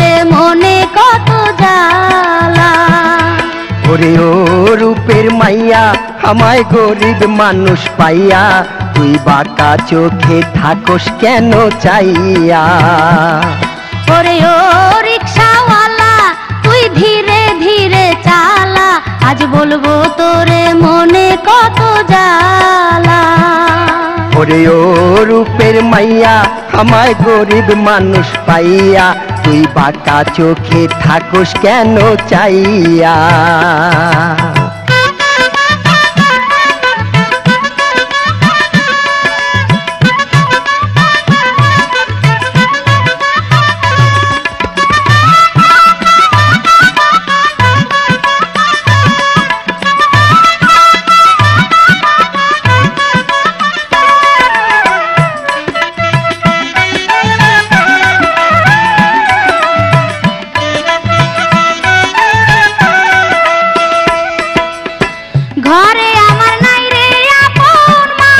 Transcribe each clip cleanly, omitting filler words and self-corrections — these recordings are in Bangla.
তোরে মনে কত জ্বালা। ওরে ও রূপের মাইয়া আমায় গরিব মানুষ পাইয়া তুই বাঁকা চোখে থাকস কেন চাইয়া। ওরে ও রিকশাওয়ালা তুই ধীরে ধীরে চালা, আজ বলবো তোরে মনে কত জ্বালা। ওরে ও রূপের মাইয়া আমায় গরিব মানুষ পাইয়া তুই বাঁকা চোখে থাকস কেন চাইয়া। ঘরে আমার নাই রে আপন মা,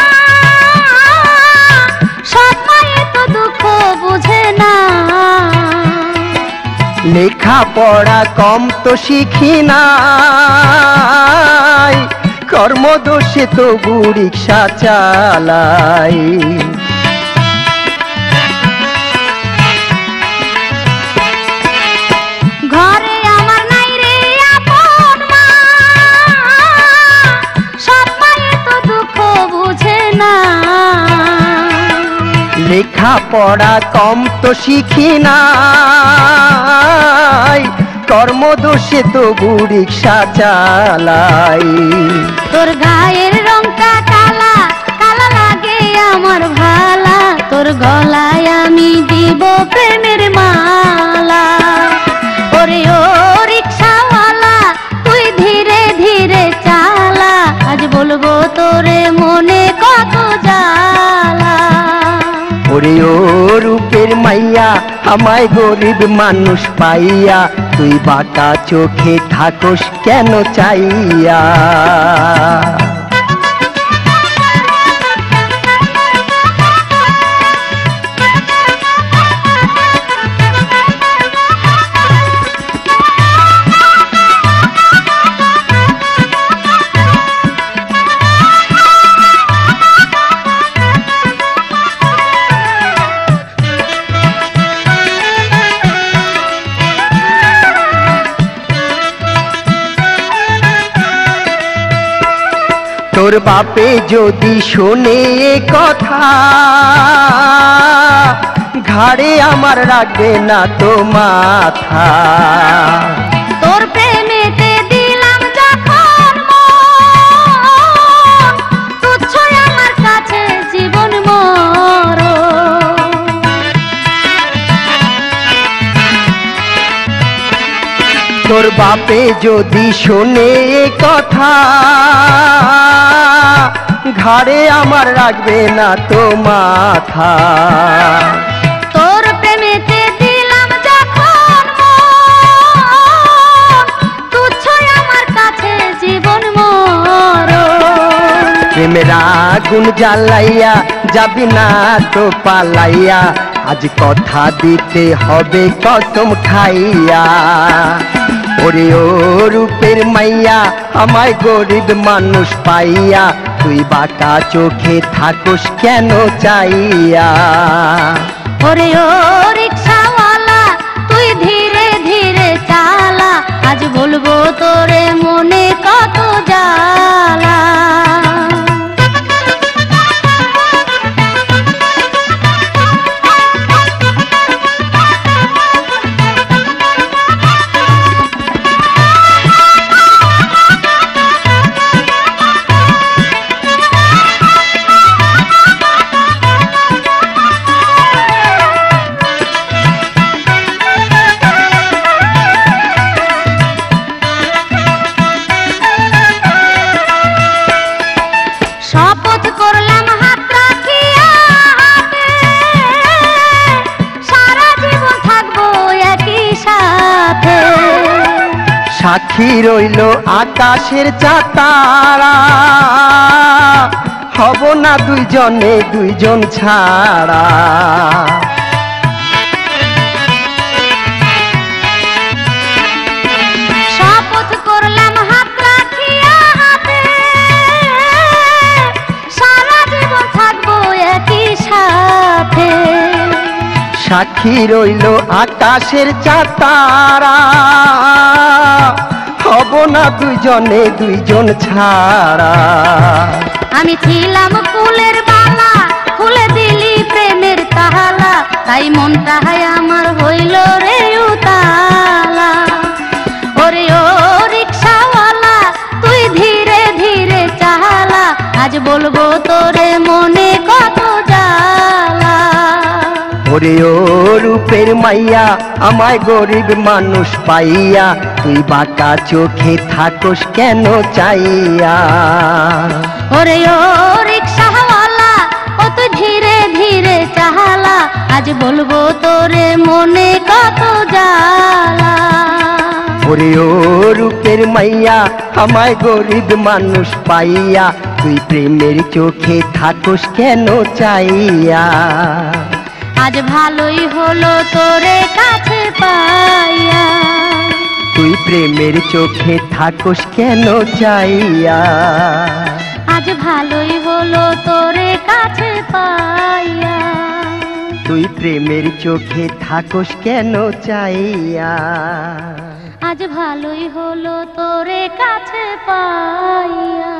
সৎ মায়ে তো দুঃখ বুঝে না। লেখা পড়া কম তো শিখি নাই, কর্মদোষে তবু রিক্সা চালাই। ঘরে আমার নাই রে আপন মা, সৎ মায়ে তো দুঃখ বুঝে না। লেখা পড়া কম তো শিখি নাই, কর্মদোষে তবু রিক্সা চালাই। তোর গায়ের রংটা কালা, কালা লাগে আমার ভালা, তোর গলায় আমি দিব প্রেমের মালা। ওরে ও রিকশাওয়ালা তুই ধীরে ধীরে চালা, আজ বলবো তোরে মনে কত জ্বালা। ওরে ও রূপের মাইয়া আমায় গরিব মানুষ পাইয়া তুই বাঁকা চোখে থাকস কেন চাইয়া। তোর বাপে যদি শোনে এ কথা, ঘাড়ে আমার রাখবে না তো মাথা। তোর প্রেমেতে দিলাম যখন মন, তুচ্ছ আমার কাছে জীবন মরণ। তোর বাপে যদি শোনে এ কথা, ঘাড়ে আমার রাখবে না তো মাথা। তোর প্রেমেতে দিলাম যখন মন, তুচ্ছ আমার কাছে জীবন মরণ। প্রেমের আগুন জ্বালাইয়া যাবি না তো পালাইয়া, আজ কথা দিতে হবে কসম খাইয়া। ওরে ও রূপের মাইয়া আমায় গরিব মানুষ পাইয়া তুই বাঁকা চোখে থাকস কেন চাইয়া। ওরে ও রিকশাওয়ালা তুই ধীরে ধীরে চালা, আজ বলবো তোরে মনে কত জ্বালা। শপথ করলাম হাত রাখিয়া হাতে, সারা জীবন থাকবো একই সাথে। সাক্ষী রইল আকাশের চাতারা, হব না দুইজনে দুইজন ছাড়া। সাক্ষী রইল আকাশের চাঁদ তারা, হব না দুইজনে দুইজন ছাড়া। আমি ছিলাম ফুলের বালা, খুলে দিলি প্রেমের তালা, তাই মনটা আমার হইল রে উতালা। ওরে ও রিক্সাওয়ালা, তুই ধীরে ধীরে চালা, আজ বলবো তোরে মনে কত জ্বালা। ওরে ও রূপের মাইয়া, আমায় গরিব মানুষ পাইয়া, তুই বাঁকা চোখে থাকোস কেন চাইয়া। ওরে ও রিক্সাওয়ালা, ও তুই ধীরে ধীরে চালা, আজ বলবো তোরে মনে কত জ্বালা। ওরে ও রূপের মাইয়া, আমায় গরিব মানুষ পাইয়া, তুই প্রেমের চোখে থাকোস কেন চাইয়া। আজ ভালোই হলো তোরে কাছে পাইয়া, তুই প্রেমের চোখে থাকোস কেন চাইয়া। আজ ভালোই হলো তোরে কাছে পাইয়া, তুই প্রেমের চোখে থাকোস কেন চাইয়া। আজ ভালোই হলো তোরে কাছে পাইয়া।